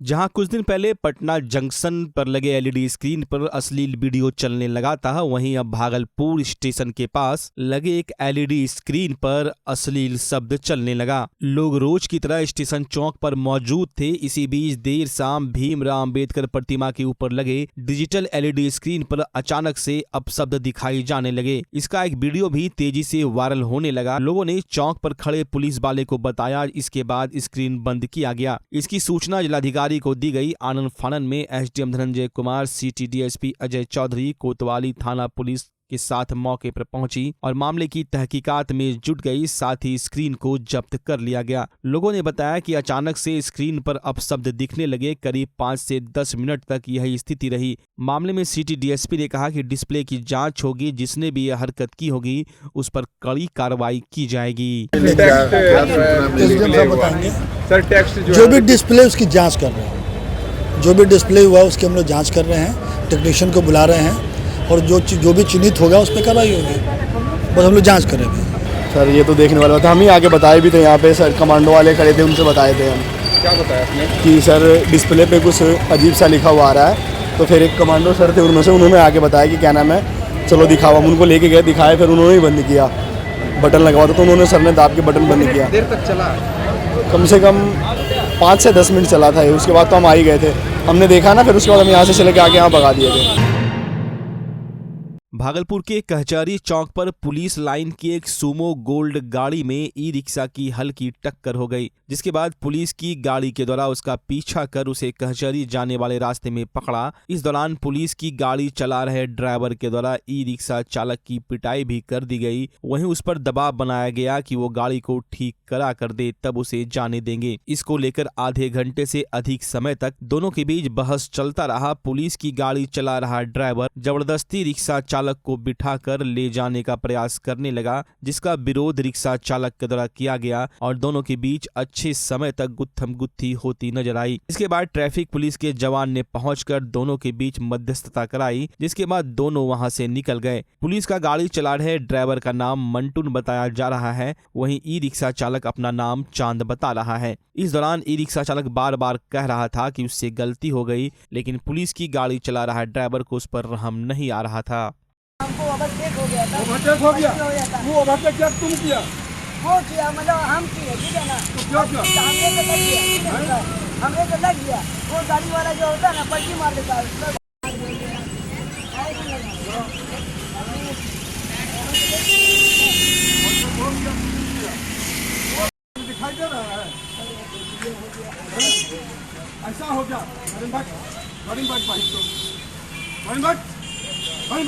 जहां कुछ दिन पहले पटना जंक्शन पर लगे एलईडी स्क्रीन पर अश्लील वीडियो चलने लगा था, वहीं अब भागलपुर स्टेशन के पास लगे एक एलईडी स्क्रीन पर अश्लील शब्द चलने लगा। लोग रोज की तरह स्टेशन चौक पर मौजूद थे। इसी बीच देर शाम भीमराव अंबेडकर प्रतिमा के ऊपर लगे डिजिटल एलईडी स्क्रीन पर अचानक से अपशब्द दिखाई जाने लगे। इसका एक वीडियो भी तेजी से वायरल होने लगा। लोगों ने चौक पर खड़े पुलिस वाले को बताया। इसके बाद स्क्रीन बंद किया गया। इसकी सूचना जिलाधिकारी को दी गई। आनन फानन में SDM Dhananjay Kumar, city DSP Ajay Chaudhary, कोतवाली थाना पुलिस के साथ मौके पर पहुंची और मामले की तहकीकात में जुट गई। साथ ही स्क्रीन को जब्त कर लिया गया। लोगों ने बताया कि अचानक से स्क्रीन पर अपशब्द दिखने लगे। करीब 5 से 10 मिनट तक यही स्थिति रही। मामले में सिटी डीएसपी ने कहा कि डिस्प्ले की जांच होगी। जिसने भी यह हरकत की होगी उस पर कड़ी कार्रवाई की जाएगी। जो भी डिस्प्ले उसकी जांच कर रहे हैं, जो भी डिस्प्ले हुआ उसकी हम लोग जांच कर रहे हैं, टेक्नीशियन को बुला रहे हैं और जो भी चिन्हित होगा उस पर कार्रवाई होगी। बस हम लोग जांच कर रहे हैं। सर ये तो देखने वाला था, हम ही आगे बताए भी थे। यहाँ पे सर कमांडो वाले खड़े थे, उनसे बताए थे हम। क्या बताया आपने? कि सर डिस्प्ले पे कुछ अजीब सा लिखा हुआ आ रहा है। तो फिर एक कमांडो सर थे उनमें से, उन्होंने आके बताया कि क्या नाम है, चलो दिखाओ। हम उनको लेके गए, दिखाए, फिर उन्होंने ही बंद किया। बटन लगा हुआ था तो उन्होंने सर ने दाब के बटन बंद किया। देर तक चला? कम से कम 5 से 10 मिनट चला था ये। उसके बाद तो हम आ ही गए थे, हमने देखा ना, फिर उसके बाद हम यहाँ से चले के आके यहाँ भगा दिए थे। भागलपुर के कचहरी चौक पर पुलिस लाइन की एक सुमो गोल्ड गाड़ी में ई रिक्शा की हल्की टक्कर हो गई, जिसके बाद पुलिस की गाड़ी के द्वारा उसका पीछा कर उसे कचहरी जाने वाले रास्ते में पकड़ा। इस दौरान पुलिस की गाड़ी चला रहे ड्राइवर के द्वारा ई रिक्शा चालक की पिटाई भी कर दी गई। वहीं उस पर दबाव बनाया गया कि वो गाड़ी को ठीक करा कर दे, तब उसे जाने देंगे। इसको लेकर आधे घंटे से अधिक समय तक दोनों के बीच बहस चलता रहा। पुलिस की गाड़ी चला रहा ड्राइवर जबरदस्ती रिक्शा चालक को बिठाकर ले जाने का प्रयास करने लगा, जिसका विरोध रिक्शा चालक के द्वारा किया गया और दोनों के बीच अच्छे समय तक गुत्थम गुत्थी होती नजर आई। इसके बाद ट्रैफिक पुलिस के जवान ने पहुंचकर दोनों के बीच मध्यस्थता कराई, जिसके बाद दोनों वहां से निकल गए। पुलिस का गाड़ी चला रहे ड्राइवर का नाम मंटून बताया जा रहा है, वहीं ई रिक्शा चालक अपना नाम चांद बता रहा है। इस दौरान ई रिक्शा चालक बार बार कह रहा था कि उससे गलती हो गई, लेकिन पुलिस की गाड़ी चला रहा ड्राइवर को उस पर रहम नहीं आ रहा था। हमको ओवरटेक हो गया था। ओवरटेक हो गया? वो ओवरटेक क्या तुम किया? वो किया, मतलब हम किए, ठीक है ना। तो क्या किया? हमने तो लग गया, ठीक है ना? हमने तो लग गया। वो गाड़ी वाला जो होता है ना, पलटी मार देता है। दिखाई दे रहा है ऐसा हो गया। गाड़ी बैठ भाई, तो गाड़ी बैठ गाड़ी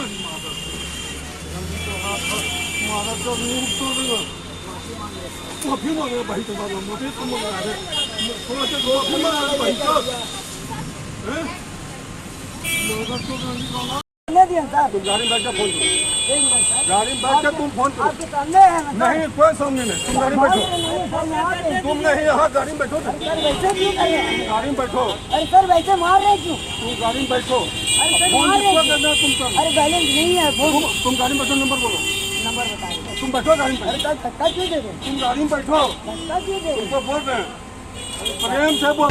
बैठ के फोन करो। गाड़ी बैठ के तुम फोन करो। आपके सामने है ना? नहीं, कोई सामने नहीं। तुम गाड़ी बैठो। तुम नहीं यहाँ गाड़ी में बैठो। सर वैसे क्यों कर रहे हैं? गाड़ी में बैठो। अरे सर वैसे मार रहे क्यों? तुम गाड़ी में बैठो। अरे सर फोन मार जिसको रहे करना है तुम कर। अरे बैलेंस नहीं है फोन। तुम गाड़ी में बैठो, नंबर बोलो। नंबर बताइए। तुम बैठो गाड़ी में। अरे सर धक्का क्यों दे रहे? तुम गाड़ी में बैठो। धक्का क्यों दे रहे? तुमको बोल रहे हैं, प्रेम से बोल।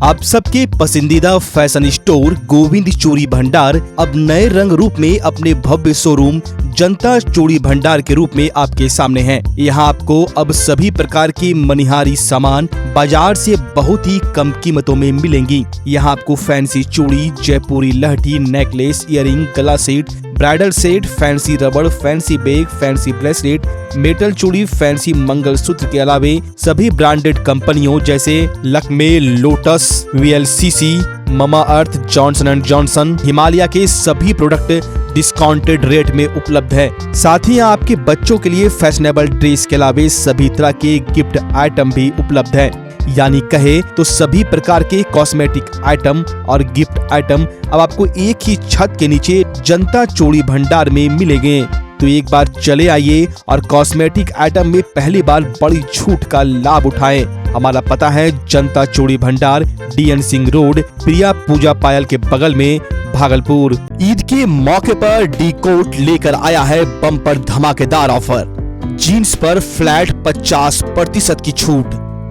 आप सबके पसंदीदा फैशन स्टोर गोविंद चूड़ी भंडार अब नए रंग रूप में अपने भव्य शोरूम जनता चूड़ी भंडार के रूप में आपके सामने हैं। यहाँ आपको अब सभी प्रकार की मनिहारी सामान बाजार से बहुत ही कम कीमतों में मिलेंगी। यहाँ आपको फैंसी चूड़ी, जयपुरी लहठी, नेकलेस, इयररिंग, गला सेट, ब्राइडल सेट, फैंसी रबड़, fancy bag, fancy bracelet, metal चूड़ी, फैंसी मंगलसूत्र के अलावे सभी ब्रांडेड कंपनियों जैसे Lakme, lotus, VLCC, mama earth, Johnson and Johnson, Himalaya के सभी प्रोडक्ट डिस्काउंटेड रेट में उपलब्ध है। साथ ही आपके बच्चों के लिए फैशनेबल ड्रेस के अलावे सभी तरह के गिफ्ट आइटम भी उपलब्ध है। यानी कहे तो सभी प्रकार के कॉस्मेटिक आइटम और गिफ्ट आइटम अब आपको एक ही छत के नीचे जनता चूड़ी भंडार में मिलेंगे। तो एक बार चले आइए और कॉस्मेटिक आइटम में पहली बार बड़ी छूट का लाभ उठाएं। हमारा पता है जनता चूड़ी भंडार, डीएन सिंह रोड, प्रिया पूजा पायल के बगल में, भागलपुर। ईद के मौके पर डी कोट लेकर आया है बम्पर धमाकेदार ऑफर। जीन्स पर फ्लैट 50% की छूट,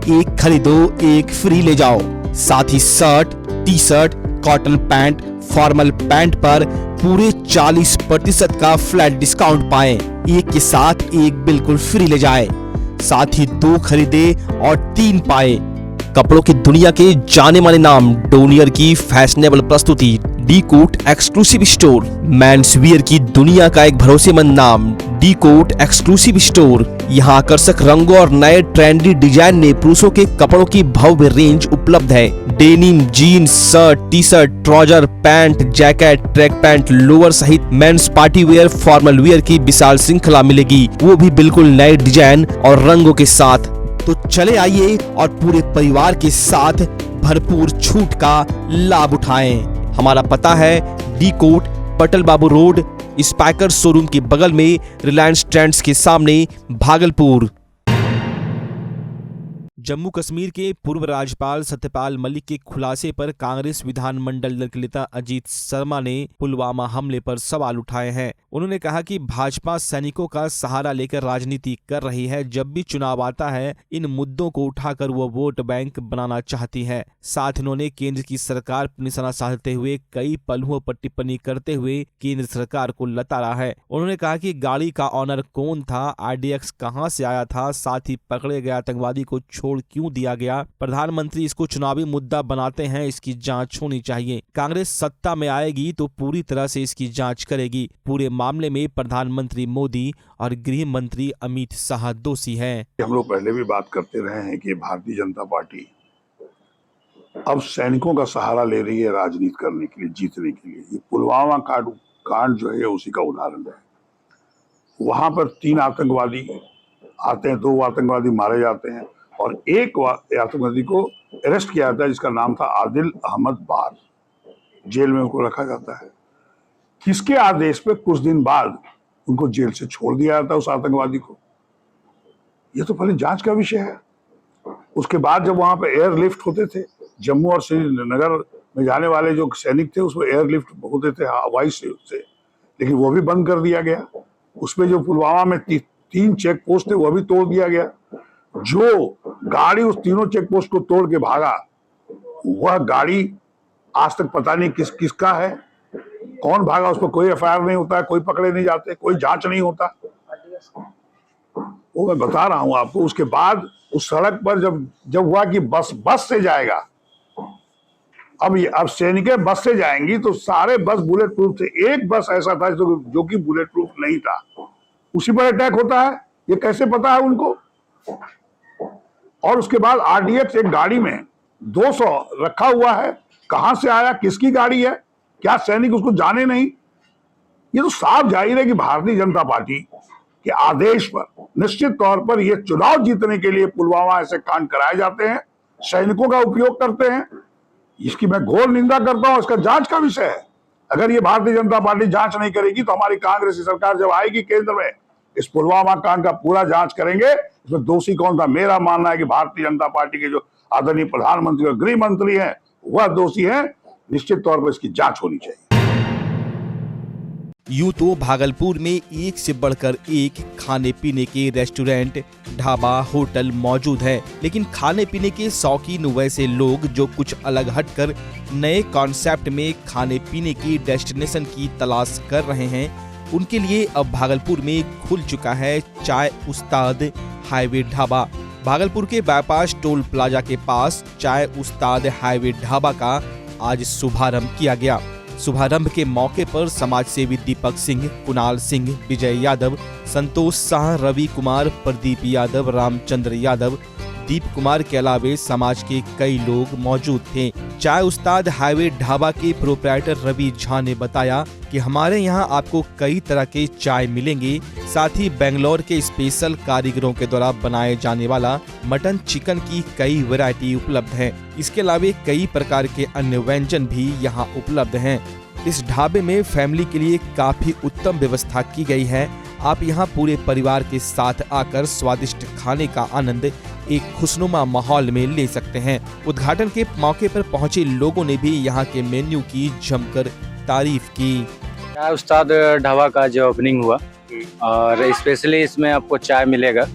एक खरीदो एक फ्री ले जाओ। साथ ही shirt, T shirt, cotton pant, formal pant पर पूरे 40% का फ्लैट डिस्काउंट पाएं। एक के साथ एक बिल्कुल फ्री ले जाए। साथ ही 2 खरीदे और 3 पाए। कपड़ों की दुनिया के जाने माने नाम डोनियर की फैशनेबल प्रस्तुति D'cot exclusive store. Men's wear की दुनिया का एक भरोसेमंद नाम डी कोट एक्सक्लूसिव स्टोर। यहाँ आकर्षक रंगों और नए ट्रेंडी डिजाइन में पुरुषों के कपड़ों की भव्य रेंज उपलब्ध है। Denim, jeans, shirt, T shirt, trouser, pant, jacket, track pant, lower सहित men's party wear, formal wear की विशाल श्रृंखला मिलेगी, वो भी बिल्कुल नए डिजाइन और रंगों के साथ। तो चले आइए और पूरे परिवार के साथ भरपूर छूट का लाभ उठाएं। हमारा पता है डी कोट, पटल बाबू रोड, स्पाइकर शोरूम के बगल में, रिलायंस ट्रेंड्स के सामने, भागलपुर। जम्मू कश्मीर के पूर्व राज्यपाल सत्यपाल मलिक के खुलासे पर कांग्रेस विधानमंडल दल के नेता अजीत शर्मा ने पुलवामा हमले पर सवाल उठाए हैं। उन्होंने कहा कि भाजपा सैनिकों का सहारा लेकर राजनीति कर रही है। जब भी चुनाव आता है इन मुद्दों को उठाकर वो वोट बैंक बनाना चाहती है। साथ उन्होंने केंद्र की सरकार पर निशाना साधते हुए कई पहलुओं पर टिप्पणी करते हुए केंद्र सरकार को लताड़ा है। उन्होंने कहा कि गाड़ी का ऑनर कौन था, आरडीएक्स कहां से आया था, साथ ही पकड़े गए आतंकवादी को छोड़ क्यों दिया गया। प्रधानमंत्री इसको चुनावी मुद्दा बनाते हैं, इसकी जांच होनी चाहिए। कांग्रेस सत्ता में आएगी तो पूरी तरह से इसकी जांच करेगी। पूरे मामले में प्रधानमंत्री मोदी और गृह मंत्री अमित शाह दोषी हैं। हम लोग पहले भी बात करते रहे हैं कि भारतीय जनता पार्टी अब सैनिकों का सहारा ले रही है राजनीति करने के लिए, जीतने के लिए। ये पुलवामा कांड जो है उसी का उदाहरण है। वहां पर 3 आतंकवादी आते हैं, 2 आतंकवादी मारे जाते हैं और एक आतंकवादी को अरेस्ट किया जाता है जिसका नाम था आदिल अहमद बार। जेल में उनको रखा जाता है। किसके आदेश पे कुछ दिन बाद उनको जेल से छोड़ दिया जाता है उस आतंकवादी को। ये तो पहले जांच का विषय है। उसके बाद जब वहां पे एयरलिफ्ट होते थे, जम्मू और श्रीनगर में जाने वाले जो सैनिक थे उसमें एयरलिफ्ट होते थे हवाई से, लेकिन वो भी बंद कर दिया गया। उसमें जो पुलवामा में 3 चेक पोस्ट थे वो भी तोड़ दिया गया। जो गाड़ी उस तीनों चेक पोस्ट को तोड़ के भागा, वह गाड़ी आज तक पता नहीं किसका है, कौन भागा, उस पर कोई एफआईआर नहीं होता है, कोई पकड़े नहीं जाते, कोई जांच नहीं होता। वो मैं बता रहा हूं आपको। उसके बाद उस सड़क पर जब हुआ कि बस से जाएगा, अब सैनिकें बस से जाएंगी तो सारे बस बुलेट प्रूफ थे। एक बस ऐसा था जो कि बुलेट प्रूफ नहीं था, उसी पर अटैक होता है। ये कैसे पता है उनको? और उसके बाद आरडीएक्स एक गाड़ी में 200 रखा हुआ है, कहां से आया, किसकी गाड़ी है, क्या सैनिक उसको जाने नहीं? ये तो साफ जाहिर है कि भारतीय जनता पार्टी के आदेश पर निश्चित तौर पर ये चुनाव जीतने के लिए पुलवामा ऐसे कांड कराए जाते हैं, सैनिकों का उपयोग करते हैं। इसकी मैं घोर निंदा करता हूं। इसका जांच का विषय है। अगर ये भारतीय जनता पार्टी जांच नहीं करेगी तो हमारी कांग्रेस की सरकार जब आएगी केंद्र में, इस पुलवामा कांड का पूरा जांच करेंगे। इसमें दोषी कौन था? मेरा मानना है कि भारतीय जनता पार्टी के जो आदरणीय प्रधानमंत्री और गृह मंत्री हैं वह दोषी हैं। निश्चित तौर पर इसकी जांच होनी चाहिए। यूं तो भागलपुर में एक से बढ़कर एक खाने पीने के रेस्टोरेंट, ढाबा, होटल मौजूद है, लेकिन खाने पीने के शौकीन वैसे लोग जो कुछ अलग हटकर नए कॉन्सेप्ट में खाने पीने की डेस्टिनेशन की तलाश कर रहे हैं, उनके लिए अब भागलपुर में खुल चुका है चाय उस्ताद हाईवे ढाबा। भागलपुर के बाईपास टोल प्लाजा के पास चाय उस्ताद हाईवे ढाबा का आज शुभारंभ किया गया। शुभारंभ के मौके पर समाज सेवी दीपक सिंह, कुणाल सिंह, विजय यादव, संतोष शाह, रवि कुमार, प्रदीप यादव, रामचंद्र यादव, दीप कुमार के अलावे समाज के कई लोग मौजूद थे। चाय उस्ताद हाईवे ढाबा के प्रोप्राइटर रवि झा ने बताया कि हमारे यहाँ आपको कई तरह के चाय मिलेंगे, साथ ही बेंगलोर के स्पेशल कारीगरों के द्वारा बनाए जाने वाला मटन चिकन की कई वैरायटी उपलब्ध है। इसके अलावे कई प्रकार के अन्य व्यंजन भी यहाँ उपलब्ध हैं। इस ढाबे में फैमिली के लिए काफी उत्तम व्यवस्था की गई है। आप यहाँ पूरे परिवार के साथ आकर स्वादिष्ट खाने का आनंद एक खुशनुमा माहौल में ले सकते हैं। उद्घाटन के मौके पर पहुंचे लोगों ने भी यहाँ के मेन्यू की जमकर तारीफ की। चाय उस्ताद ढाबा का जो ओपनिंग हुआ और स्पेशली इसमें आपको चाय मिलेगा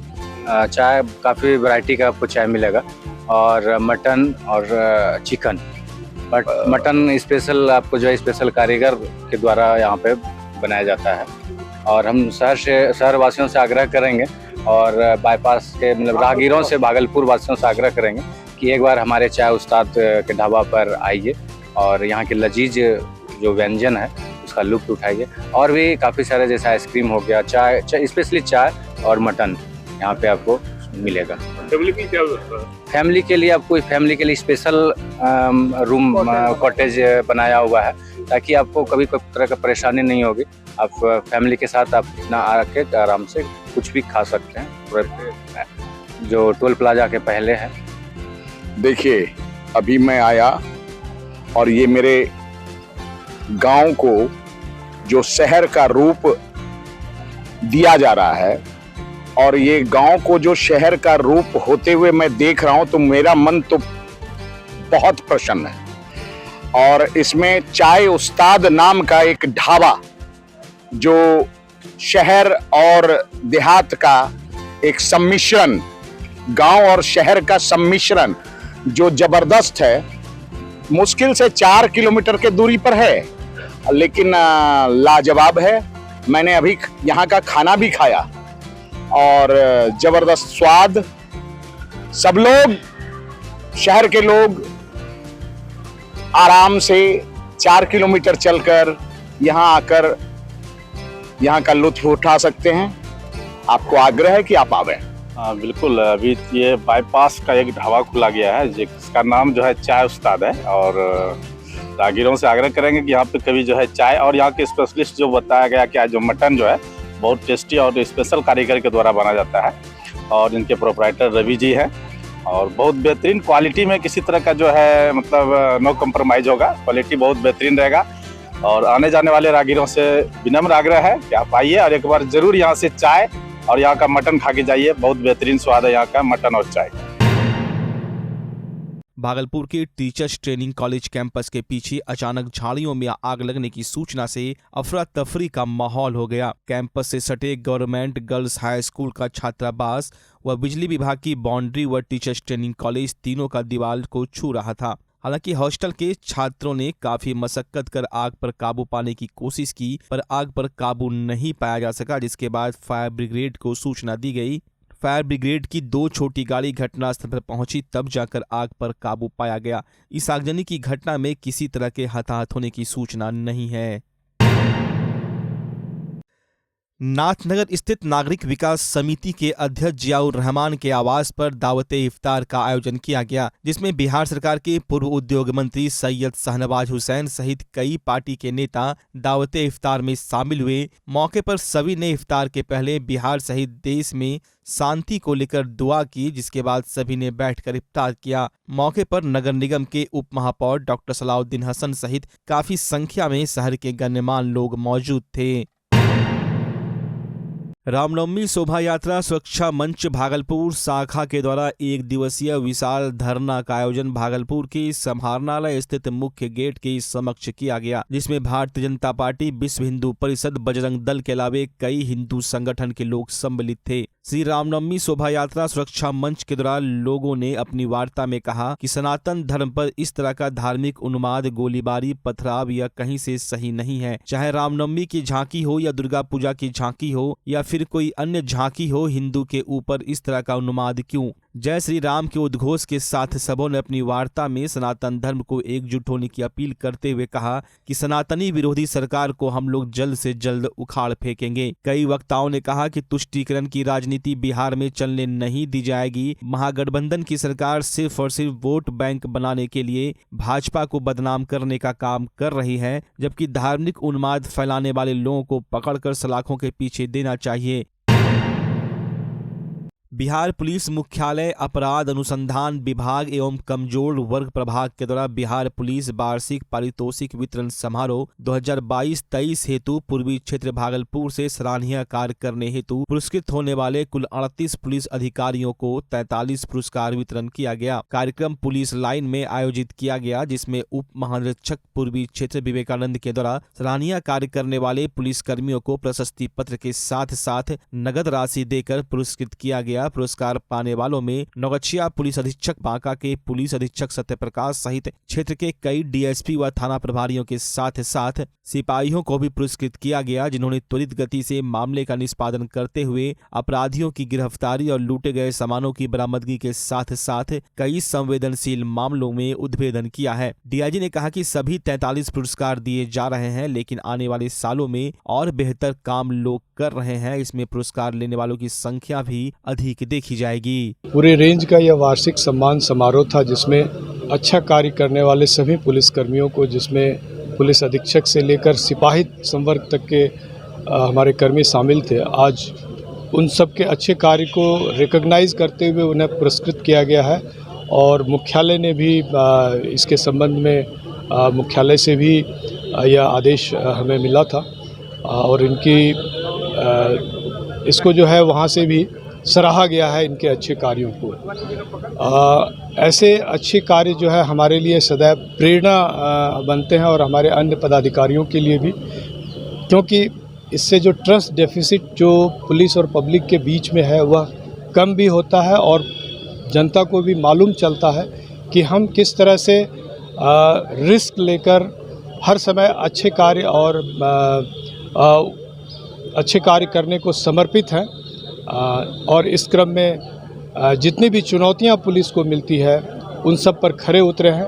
चाय काफ़ी वैरायटी का आपको चाय मिलेगा, और मटन और चिकन। बट मटन स्पेशल आपको जो है स्पेशल कारीगर के द्वारा यहाँ पे बनाया जाता है। और हम शहर वासियों से आग्रह करेंगे, और बाईपास के मतलब राहगीरों से, भागलपुर वासियों से आग्रह करेंगे कि एक बार हमारे चाय उस्ताद के ढाबा पर आइए और यहाँ के लजीज जो व्यंजन है उसका लुत्फ उठाइए। और भी काफ़ी सारे, जैसे आइसक्रीम हो गया, चाय स्पेशली चाय और मटन यहाँ पे आपको मिलेगा। फैमिली के लिए आपको स्पेशल रूम कॉटेज बनाया हुआ है, ताकि आपको कभी कोई तरह का परेशानी नहीं होगी। आप फैमिली के साथ आप इतना आके आराम से कुछ भी खा सकते हैं, जो टोल प्लाजा के पहले है। देखिए, अभी मैं आया और ये मेरे गांव को जो शहर का रूप दिया जा रहा है, और ये गांव को जो शहर का रूप होते हुए मैं देख रहा हूं, तो मेरा मन तो बहुत प्रसन्न है। और इसमें चाय उस्ताद नाम का एक ढाबा, जो शहर और देहात का एक सम्मिश्रण, गांव और शहर का सम्मिश्रण जो जबरदस्त है, मुश्किल से 4 किलोमीटर के दूरी पर है, लेकिन लाजवाब है। मैंने अभी यहाँ का खाना भी खाया और जबरदस्त स्वाद। सब लोग, शहर के लोग आराम से 4 किलोमीटर चलकर यहाँ आकर यहाँ का लुत्फ उठा सकते हैं। आपको आग्रह है कि आप आवें। हाँ बिल्कुल, अभी ये बाईपास का एक ढाबा खुला गया है जिसका नाम जो है चाय उस्ताद है, और राहगीरों से आग्रह करेंगे कि यहाँ पे कभी जो है चाय, और यहाँ के स्पेशलिस्ट जो बताया गया कि जो मटन जो है बहुत टेस्टी और स्पेशल कारीगर के द्वारा बना जाता है, और इनके प्रोपराइटर रवि जी हैं, और बहुत बेहतरीन क्वालिटी में किसी तरह का जो है मतलब नो कम्प्रोमाइज़ होगा, क्वालिटी बहुत बेहतरीन रहेगा। और आने जाने वाले राहगीरों से विनम्र आग्रह है कि आप आइए और एक बार जरूर यहाँ से चाय और यहाँ का मटन खा के जाइए। बहुत बेहतरीन स्वाद है यहाँ का मटन और चाय। भागलपुर के टीचर्स ट्रेनिंग कॉलेज कैंपस के पीछे अचानक झाड़ियों में आग लगने की सूचना से अफरा तफरी का माहौल हो गया। कैंपस से सटे गवर्नमेंट गर्ल्स हाई स्कूल का छात्रावास व बिजली विभाग की बाउंड्री व टीचर्स ट्रेनिंग कॉलेज तीनों का दीवार को छू रहा था। हालांकि हॉस्टल के छात्रों ने काफी मशक्कत कर आग पर काबू पाने की कोशिश की, पर आग पर काबू नहीं पाया जा सका, जिसके बाद फायर ब्रिगेड को सूचना दी गई। फायर ब्रिगेड की 2 छोटी गाड़ी घटनास्थल पर पहुंची, तब जाकर आग पर काबू पाया गया। इस आगजनी की घटना में किसी तरह के हताहत होने की सूचना नहीं है। नाथनगर स्थित नागरिक विकास समिति के अध्यक्ष जियाउर रहमान के आवास पर दावते इफ्तार का आयोजन किया गया, जिसमें बिहार सरकार के पूर्व उद्योग मंत्री सैयद शाहनवाज हुसैन सहित कई पार्टी के नेता दावते इफ्तार में शामिल हुए। मौके पर सभी ने इफ्तार के पहले बिहार सहित देश में शांति को लेकर दुआ की, जिसके बाद सभी ने बैठकर इफ्तार किया। मौके पर नगर निगम के उप महापौर डॉक्टर सलाउद्दीन हसन सहित काफी संख्या में शहर के गण्यमान्य लोग मौजूद थे। रामनवमी शोभा यात्रा सुरक्षा मंच भागलपुर शाखा के द्वारा 1 दिवसीय विशाल धरना का आयोजन भागलपुर के समाहरणालय स्थित मुख्य गेट के समक्ष किया गया, जिसमें भारतीय जनता पार्टी, विश्व हिंदू परिषद, बजरंग दल के अलावे कई हिंदू संगठन के लोग सम्मिलित थे। श्री रामनवमी शोभा यात्रा सुरक्षा मंच के दौरान लोगों ने अपनी वार्ता में कहा कि सनातन धर्म पर इस तरह का धार्मिक उन्माद, गोलीबारी, पथराव या कहीं से सही नहीं है। चाहे रामनवमी की झांकी हो या दुर्गा पूजा की झांकी हो या फिर कोई अन्य झांकी हो, हिंदू के ऊपर इस तरह का उन्माद क्यों? जय श्री राम के उद्घोष के साथ सबों ने अपनी वार्ता में सनातन धर्म को एकजुट होने की अपील करते हुए कहा कि सनातनी विरोधी सरकार को हम लोग जल्द से जल्द उखाड़ फेंकेंगे। कई वक्ताओं ने कहा कि तुष्टीकरण की राजनीति बिहार में चलने नहीं दी जाएगी। महागठबंधन की सरकार सिर्फ और सिर्फ वोट बैंक बनाने के लिए भाजपा को बदनाम करने का काम कर रही है, जबकि धार्मिक उन्माद फैलाने वाले लोगों को पकड़कर सलाखों के पीछे देना चाहिए। बिहार पुलिस मुख्यालय अपराध अनुसंधान विभाग एवं कमजोर वर्ग प्रभाग के द्वारा बिहार पुलिस वार्षिक पारितोषिक वितरण समारोह 2022-23 हेतु पूर्वी क्षेत्र भागलपुर से सराहनीय कार्य करने हेतु पुरस्कृत होने वाले कुल 38 पुलिस अधिकारियों को 43 पुरस्कार वितरण किया गया। कार्यक्रम पुलिस लाइन में आयोजित किया गया, जिसमें उप महानिरीक्षक पूर्वी क्षेत्र विवेकानंद के द्वारा सराहनीय कार्य करने वाले पुलिस कर्मियों को प्रशस्ति पत्र के साथ साथ नगद राशि देकर पुरस्कृत किया गया। गया। पुरस्कार पाने वालों में नौगछिया पुलिस अधीक्षक बांका के पुलिस अधीक्षक सत्यप्रकाश सहित क्षेत्र के कई डीएसपी व थाना प्रभारियों के साथ साथ सिपाहियों को भी पुरस्कृत किया गया, जिन्होंने त्वरित गति से मामले का निष्पादन करते हुए अपराधियों की गिरफ्तारी और लूटे गए सामानों की बरामदगी के साथ साथ कई संवेदनशील मामलों में उद्भेदन किया है। डीआईजी ने कहा कि सभी 43 पुरस्कार दिए जा रहे हैं, लेकिन आने वाले सालों में और बेहतर काम लोग कर रहे हैं, इसमें पुरस्कार लेने वालों की संख्या भी अधिक देखी जाएगी। पूरे रेंज का यह वार्षिक सम्मान समारोह था, जिसमें अच्छा कार्य करने वाले सभी पुलिस कर्मियों को, जिसमें पुलिस अधीक्षक से लेकर सिपाही संवर्ग तक के हमारे कर्मी शामिल थे। आज उन सब के अच्छे कार्य को रिकॉग्नाइज करते हुए उन्हें पुरस्कृत किया गया है और मुख्यालय ने भी इसके संबंध में मुख्यालय से भी यह आदेश हमें मिला था और इनकी इसको जो है वहाँ से भी सराहा गया है इनके अच्छे कार्यों को। ऐसे अच्छे कार्य जो है हमारे लिए सदैव प्रेरणा बनते हैं और हमारे अन्य पदाधिकारियों के लिए भी, क्योंकि इससे जो ट्रस्ट डेफिसिट जो पुलिस और पब्लिक के बीच में है वह कम भी होता है और जनता को भी मालूम चलता है कि हम किस तरह से रिस्क लेकर हर समय अच्छे कार्य और अच्छे कार्य करने को समर्पित हैं और इस क्रम में जितनी भी चुनौतियां पुलिस को मिलती है उन सब पर खरे उतरे हैं।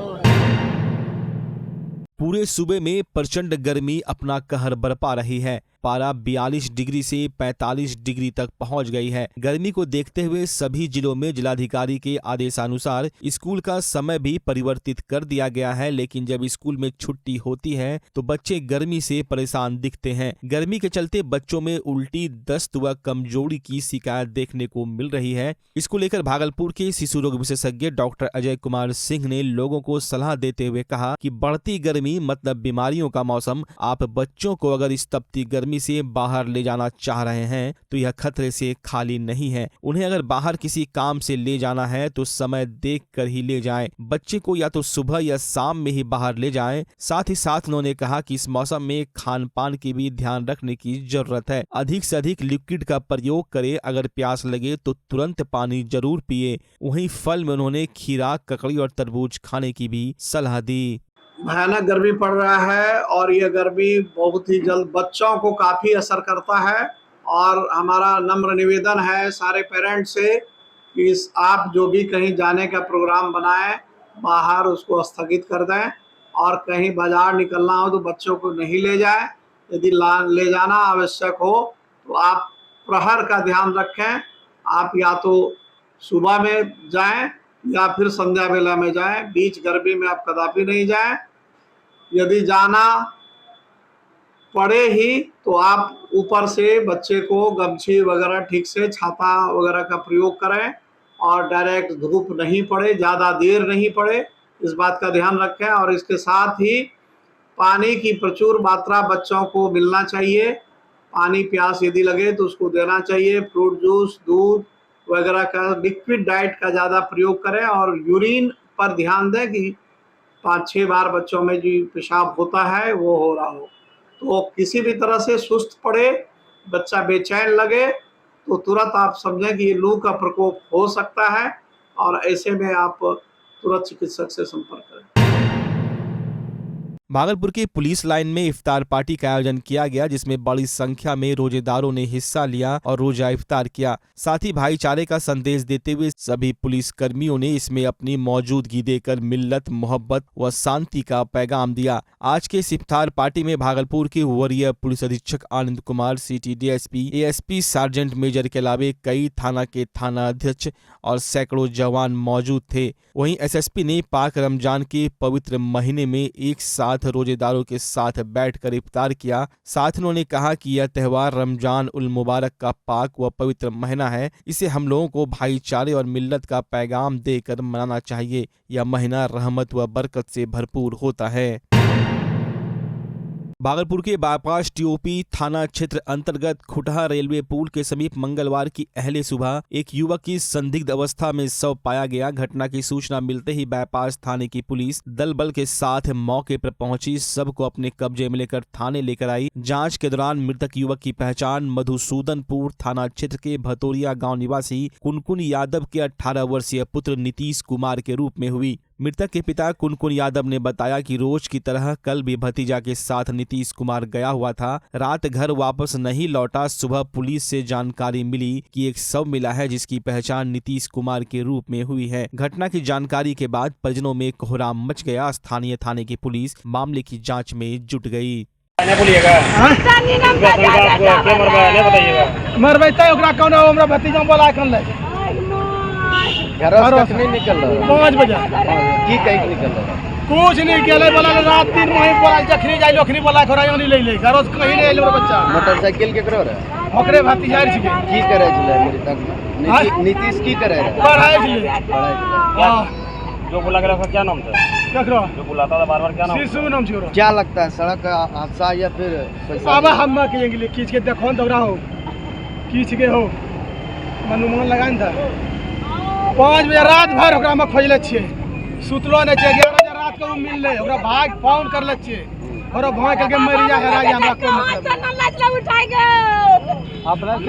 पूरे सूबे में प्रचंड गर्मी अपना कहर बरपा रही है। पारा 42 डिग्री से 45 डिग्री तक पहुंच गई है। गर्मी को देखते हुए सभी जिलों में जिलाधिकारी के आदेशानुसार स्कूल का समय भी परिवर्तित कर दिया गया है, लेकिन जब स्कूल में छुट्टी होती है तो बच्चे गर्मी से परेशान दिखते हैं। गर्मी के चलते बच्चों में उल्टी, दस्त व कमजोरी की शिकायत देखने को मिल रही है। इसको लेकर भागलपुर के शिशु रोग विशेषज्ञ डॉक्टर अजय कुमार सिंह ने लोगों को सलाह देते हुए कहा कि बढ़ती गर्मी मतलब बीमारियों का मौसम। आप बच्चों को अगर इस तपती गर्मी से बाहर ले जाना चाह रहे हैं तो यह खतरे से खाली नहीं है। उन्हें अगर बाहर किसी काम से ले जाना है तो समय देख कर ही ले जाएं। बच्चे को या तो सुबह या शाम में ही बाहर ले जाएं। साथ ही साथ उन्होंने कहा कि इस मौसम में खान पान की भी ध्यान रखने की जरूरत है। अधिक से अधिक लिक्विड का प्रयोग करें। अगर प्यास लगे तो तुरंत पानी जरूर पिए। वहीं फल में उन्होंने खीरा, ककड़ी और तरबूज खाने की भी सलाह दी। भयानक गर्मी पड़ रहा है और ये गर्मी बहुत ही जल्द बच्चों को काफ़ी असर करता है और हमारा नम्र निवेदन है सारे पेरेंट्स से कि आप जो भी कहीं जाने का प्रोग्राम बनाएं बाहर उसको स्थगित कर दें और कहीं बाजार निकलना हो तो बच्चों को नहीं ले जाएं। यदि ले जाना आवश्यक हो तो आप प्रहर का ध्यान रखें। आप या तो सुबह में जाएं या फिर संध्या वेला में जाएं। बीच गर्मी में आप कदापि नहीं जाएं। यदि जाना पड़े ही तो आप ऊपर से बच्चे को गमछी वगैरह ठीक से छाता वगैरह का प्रयोग करें और डायरेक्ट धूप नहीं पड़े, ज़्यादा देर नहीं पड़े, इस बात का ध्यान रखें। और इसके साथ ही पानी की प्रचुर मात्रा बच्चों को मिलना चाहिए। पानी प्यास यदि लगे तो उसको देना चाहिए। फ्रूट जूस, दूध वगैरह का लिक्विड डाइट का ज़्यादा प्रयोग करें और यूरिन पर ध्यान दें कि 5-6 बार बच्चों में जो पेशाब होता है वो हो रहा हो। तो किसी भी तरह से सुस्त पड़े, बच्चा बेचैन लगे तो तुरंत आप समझें कि ये लू का प्रकोप हो सकता है और ऐसे में आप तुरंत चिकित्सक से संपर्क करें। भागलपुर की पुलिस लाइन में इफ्तार पार्टी का आयोजन किया गया, जिसमें बड़ी संख्या में रोजेदारों ने हिस्सा लिया और रोजा इफ्तार किया। साथ ही भाईचारे का संदेश देते हुए सभी पुलिस कर्मियों ने इसमें अपनी मौजूदगी देकर मिल्लत, मोहब्बत व शांति का पैगाम दिया। आज के इस इफ्तार पार्टी में भागलपुर के वरीय पुलिस अधीक्षक Anand Kumar, city DSP, ASP, sergeant major के अलावे कई थाना के थाना अध्यक्ष और सैकड़ों जवान मौजूद थे। वहीं एसएसपी ने पाक रमजान के पवित्र महीने में एक साथ रोजेदारों के साथ बैठकर इफ्तार किया। साथ उन्होंने कहा कि यह त्योहार रमजान उल मुबारक का पाक व पवित्र महीना है। इसे हम लोगों को भाईचारे और मिल्लत का पैगाम देकर मनाना चाहिए। यह महीना रहमत व बरकत से भरपूर होता है। भागलपुर के बाईपास टीओपी थाना क्षेत्र अंतर्गत खुटहा रेलवे पुल के समीप मंगलवार की अहले सुबह एक युवक की संदिग्ध अवस्था में शव पाया गया। घटना की सूचना मिलते ही बाईपास थाने की पुलिस दल बल के साथ मौके पर पहुंची, शव को अपने कब्जे में लेकर थाने लेकर आई। जांच के दौरान मृतक युवक की पहचान मधुसूदनपुर थाना क्षेत्र के भतोरिया गाँव निवासी कुनकुन यादव के 18 वर्षीय पुत्र नीतीश कुमार के रूप में हुई। मृतक के पिता कुनकुन यादव ने बताया कि रोज की तरह कल भी भतीजा के साथ नीतीश कुमार गया हुआ था। रात घर वापस नहीं लौटा। सुबह पुलिस से जानकारी मिली कि एक शव मिला है जिसकी पहचान नीतीश कुमार के रूप में हुई है। घटना की जानकारी के बाद परिजनों में कोहराम मच गया। स्थानीय थाने की पुलिस मामले की जाँच में जुट गई। भतीजा बोला नहीं निकल रहा 5 बजे की कहीं निकल रहा कुछ नहीं केले बोला रात 3 महीने बोला जखनी जाई लोखनी बोला खरायो नहीं ले ले घरो कहीं नहीं ले बच्चा मोटरसाइकिल केकरो रे ओकरे भतीजा रे छिके की करे छले मेरी तक नीतीश की करे रे पढ़ाई छले हां जो बोला गया क्या नाम था ककरो जो बुलाता था बार-बार क्या नाम शिशु नाम छिरो। क्या लगता है सड़क हादसा या फिर अब हम कहेंगे खींच के देखो दौड़ा हो खींच के हो मनुमान लगान था 5 बजे रात भर ओकरा में खोजले छियै, सुतलो नहीं छै। 11 बजे रात के मिलले ओकरा भाग फोन करले छियै और भाग करके मर जा हेरा जा हमरा कोई मतलब उठाई गो अपना घर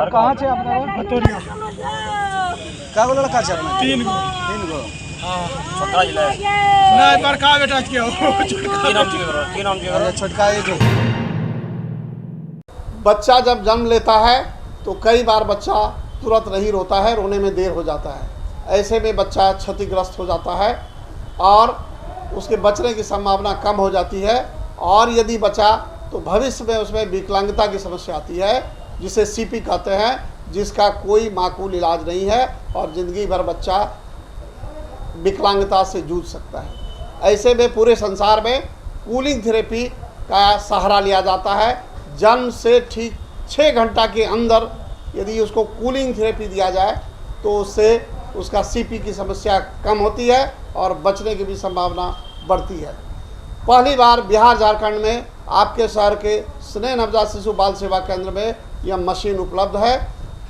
कहां छै अपना भतोरिया कागो लड़का छै 3 गो हां छोटा जिला नहीं बड़का बेटा के हो की नाम छै छोटका है। बच्चा जब जन्म लेता है तो कई बार बच्चा तुरंत नहीं रोता है, रोने में देर हो जाता है। ऐसे में बच्चा क्षतिग्रस्त हो जाता है और उसके बचने की संभावना कम हो जाती है। और यदि बचा तो भविष्य में उसमें विकलांगता की समस्या आती है जिसे सीपी कहते हैं, जिसका कोई माकूल इलाज नहीं है और ज़िंदगी भर बच्चा विकलांगता से जूझ सकता है। ऐसे में पूरे संसार में कूलिंग थेरेपी का सहारा लिया जाता है। जन्म से ठीक 6 घंटा के अंदर यदि उसको कूलिंग थेरेपी दिया जाए तो उससे उसका सीपी की समस्या कम होती है और बचने की भी संभावना बढ़ती है। पहली बार बिहार झारखंड में आपके शहर के स्नेह नवजात शिशु बाल सेवा केंद्र में यह मशीन उपलब्ध है।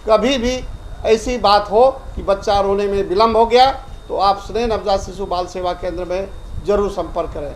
कभी भी ऐसी बात हो कि बच्चा रोने में विलम्ब हो गया तो आप स्नेह नवजात शिशु बाल सेवा केंद्र में ज़रूर संपर्क करें।